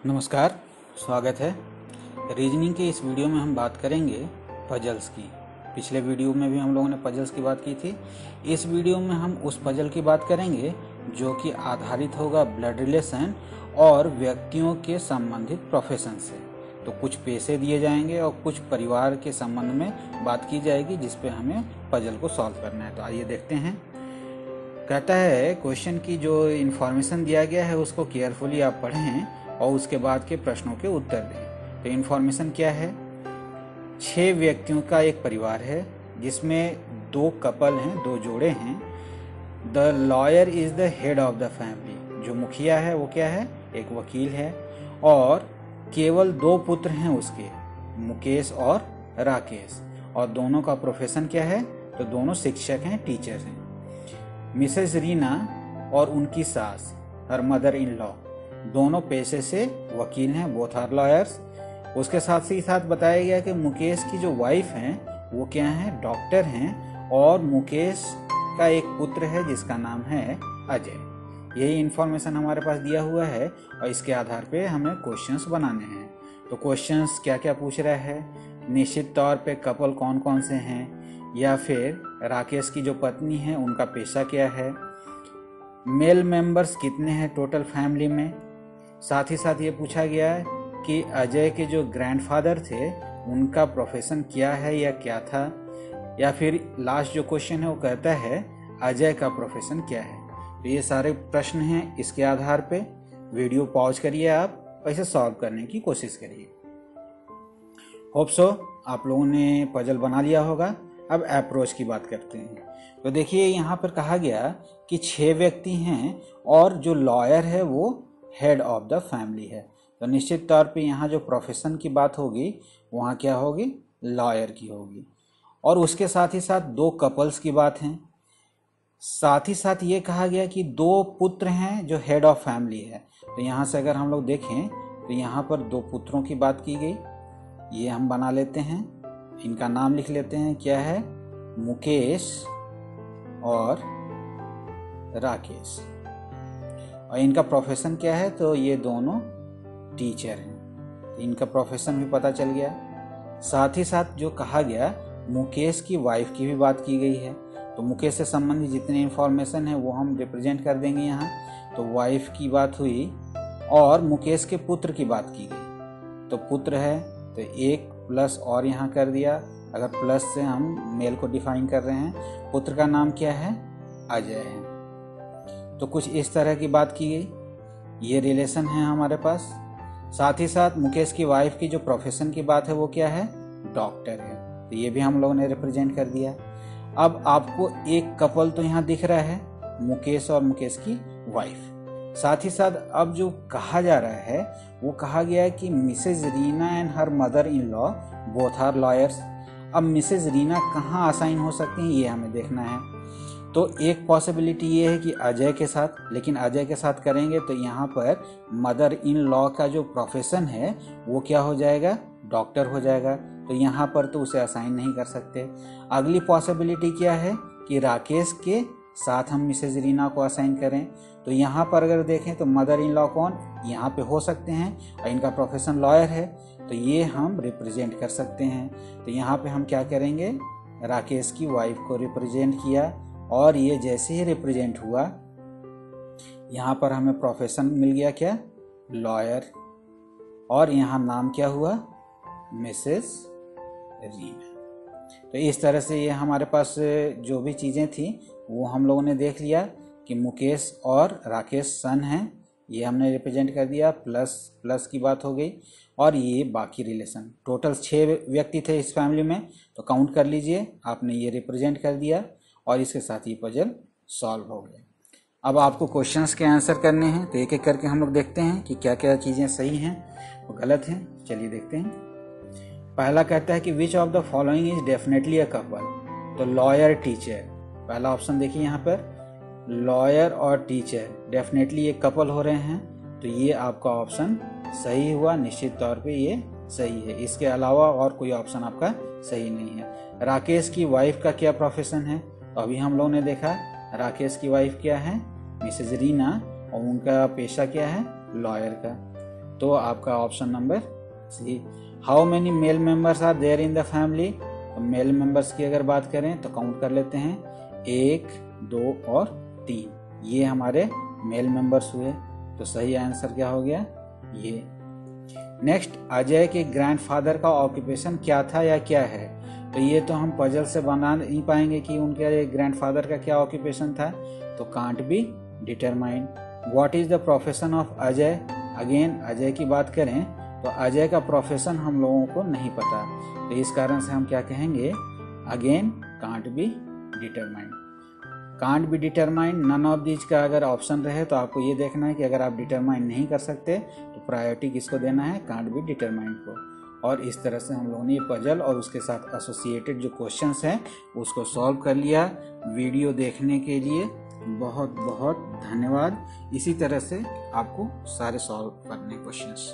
नमस्कार, स्वागत है। रीजनिंग के इस वीडियो में हम बात करेंगे पजल्स की। पिछले वीडियो में भी हम लोगों ने पजल्स की बात की थी। इस वीडियो में हम उस पजल की बात करेंगे जो कि आधारित होगा ब्लड रिलेशन और व्यक्तियों के संबंधित प्रोफेशन से। तो कुछ पेशे दिए जाएंगे और कुछ परिवार के संबंध में बात की जाएगी जिस पे हमें पजल को सॉल्व करना है। तो आइए देखते हैं। कहता है क्वेश्चन की जो इन्फॉर्मेशन दिया गया है उसको केयरफुली आप पढ़ें और उसके बाद के प्रश्नों के उत्तर दें। तो इन्फॉर्मेशन क्या है? 6 व्यक्तियों का एक परिवार है जिसमें 2 कपल हैं, 2 जोड़े हैं। The lawyer is the head of the family. जो मुखिया है वो क्या है? एक वकील है। और केवल 2 पुत्र हैं उसके, मुकेश और राकेश। और दोनों का प्रोफेशन क्या है? तो दोनों शिक्षक हैं, टीचर्स हैं। मिसेस रीना और उनकी सास, हर मदर इन लॉ, दोनों पेशे से वकील हैं, बोथ आर लॉयर्स। उसके साथ ही साथ बताया गया कि मुकेश की जो वाइफ हैं वो क्या हैं? डॉक्टर हैं। और मुकेश का एक पुत्र है जिसका नाम है अजय। यही इन्फॉर्मेशन हमारे पास दिया हुआ है और इसके आधार पे हमें क्वेश्चंस बनाने हैं। तो क्वेश्चंस क्या क्या पूछ रहा है? निश्चित तौर पे कपल कौन कौन से हैं, या फिर राकेश की जो पत्नी है उनका पेशा क्या है, मेल मेंबर्स कितने हैं टोटल फैमिली में। साथ ही साथ ये पूछा गया है कि अजय के जो ग्रैंडफादर थे उनका प्रोफेशन क्या है या क्या था। या फिर लास्ट जो क्वेश्चन है वो कहता है अजय का प्रोफेशन क्या है। तो ये सारे प्रश्न हैं। इसके आधार पे वीडियो पॉज करिए आप और इसे सॉल्व करने की कोशिश करिए। होप सो आप लोगों ने पजल बना लिया होगा। अब अप्रोच की बात करते हैं। तो देखिए यहाँ पर कहा गया कि 6 व्यक्ति हैं और जो लॉयर है वो हेड ऑफ द फैमिली है। तो निश्चित तौर पे यहाँ जो प्रोफेशन की बात होगी वहाँ क्या होगी? लॉयर की होगी। और उसके साथ ही साथ 2 कपल्स की बात है। साथ ही साथ ये कहा गया कि 2 पुत्र हैं जो हेड ऑफ फैमिली है। तो यहाँ से अगर हम लोग देखें तो यहाँ पर 2 पुत्रों की बात की गई। ये हम बना लेते हैं, इनका नाम लिख लेते हैं। क्या है? मुकेश और राकेश। और इनका प्रोफेशन क्या है? तो ये दोनों टीचर हैं। तो इनका प्रोफेशन भी पता चल गया। साथ ही साथ जो कहा गया मुकेश की वाइफ की भी बात की गई है। तो मुकेश से संबंधित जितनी इंफॉर्मेशन है वो हम रिप्रेजेंट कर देंगे यहाँ। तो वाइफ की बात हुई और मुकेश के पुत्र की बात की गई। तो पुत्र है तो एक प्लस और यहाँ कर दिया। अगर प्लस से हम मेल को डिफाइन कर रहे हैं। पुत्र का नाम क्या है? अजय है। तो कुछ इस तरह की बात की गई। ये रिलेशन है हमारे पास। साथ ही साथ मुकेश की वाइफ की जो प्रोफेशन की बात है वो क्या है? डॉक्टर है। तो ये भी हम लोगों ने रिप्रेजेंट कर दिया। अब आपको एक कपल तो यहाँ दिख रहा है, मुकेश और मुकेश की वाइफ। साथ ही साथ अब जो कहा जा रहा है वो कहा गया है कि Mrs Reena and her mother in law both are lawyers. अब मिसेज रीना कहाँ असाइन हो सकती हैं ये हमें देखना है। तो एक पॉसिबिलिटी ये है कि अजय के साथ, लेकिन अजय के साथ करेंगे तो यहाँ पर मदर इन लॉ का जो प्रोफेशन है वो क्या हो जाएगा? डॉक्टर हो जाएगा। तो यहाँ पर तो उसे असाइन नहीं कर सकते। अगली पॉसिबिलिटी क्या है कि राकेश के साथ हम मिसेज रीना को असाइन करें। तो यहाँ पर अगर देखें तो मदर इन लॉ कौन यहाँ पे हो सकते हैं और इनका प्रोफेशन लॉयर है। तो ये हम रिप्रेजेंट कर सकते हैं। तो यहाँ पे हम क्या करेंगे? राकेश की वाइफ को रिप्रेजेंट किया और ये जैसे ही रिप्रेजेंट हुआ यहाँ पर हमें प्रोफेशन मिल गया क्या? लॉयर। और यहाँ नाम क्या हुआ? मिसेस रीना। तो इस तरह से ये हमारे पास जो भी चीज़ें थी वो हम लोगों ने देख लिया कि मुकेश और राकेश सन हैं, ये हमने रिप्रेजेंट कर दिया। प्लस प्लस की बात हो गई। और ये बाकी रिलेशन टोटल 6 व्यक्ति थे इस फैमिली में। तो काउंट कर लीजिए, आपने ये रिप्रेजेंट कर दिया और इसके साथ ही पजल सॉल्व हो गया। अब आपको क्वेश्चंस के आंसर करने हैं। तो एक एक करके हम लोग देखते हैं कि क्या क्या चीज़ें सही हैं और गलत हैं। चलिए देखते हैं। पहला कहता है कि which of the following is definitely a couple. तो लॉयर टीचर, पहला ऑप्शन देखिए यहाँ पर, लॉयर और टीचर डेफिनेटली ये कपल हो रहे हैं। तो ये आपका ऑप्शन सही हुआ। निश्चित तौर पे ये सही है। इसके अलावा और कोई ऑप्शन आपका सही नहीं है। राकेश की वाइफ का क्या प्रोफेशन है? तो अभी हम लोगों ने देखा राकेश की वाइफ क्या है? मिसेज रीना। और उनका पेशा क्या है? लॉयर का। तो आपका option number C. How many male members are there in the family, तो मेल मेंबर्स की अगर बात करें तो काउंट कर लेते हैं, 1, 2 और 3, ये हमारे मेल मेंबर्स हुए। तो सही आंसर क्या हो गया, ये। नेक्स्ट, अजय के ग्रैंडफादर का ऑक्यूपेशन क्या था या क्या है, तो ये तो हम पजल से बना नहीं पाएंगे कि उनके ग्रैंडफादर का क्या ऑक्यूपेशन था, तो can't be determined. What is the profession of Ajay, again Ajay की बात करें तो अजय का प्रोफेशन हम लोगों को नहीं पता, तो इस कारण से हम क्या कहेंगे, again can't be determined. Can't be determined, none of these का अगर ऑप्शन रहे तो आपको ये देखना है कि अगर आप डिटरमाइन नहीं कर सकते तो प्रायोरिटी किसको देना है, कांट बी डिटरमाइंड को। और इस तरह से हम लोगों ने ये पजल और उसके साथ एसोसिएटेड जो क्वेश्चंस हैं उसको सॉल्व कर लिया। वीडियो देखने के लिए बहुत बहुत धन्यवाद। इसी तरह से आपको सारे सॉल्व करने क्वेश्चंस।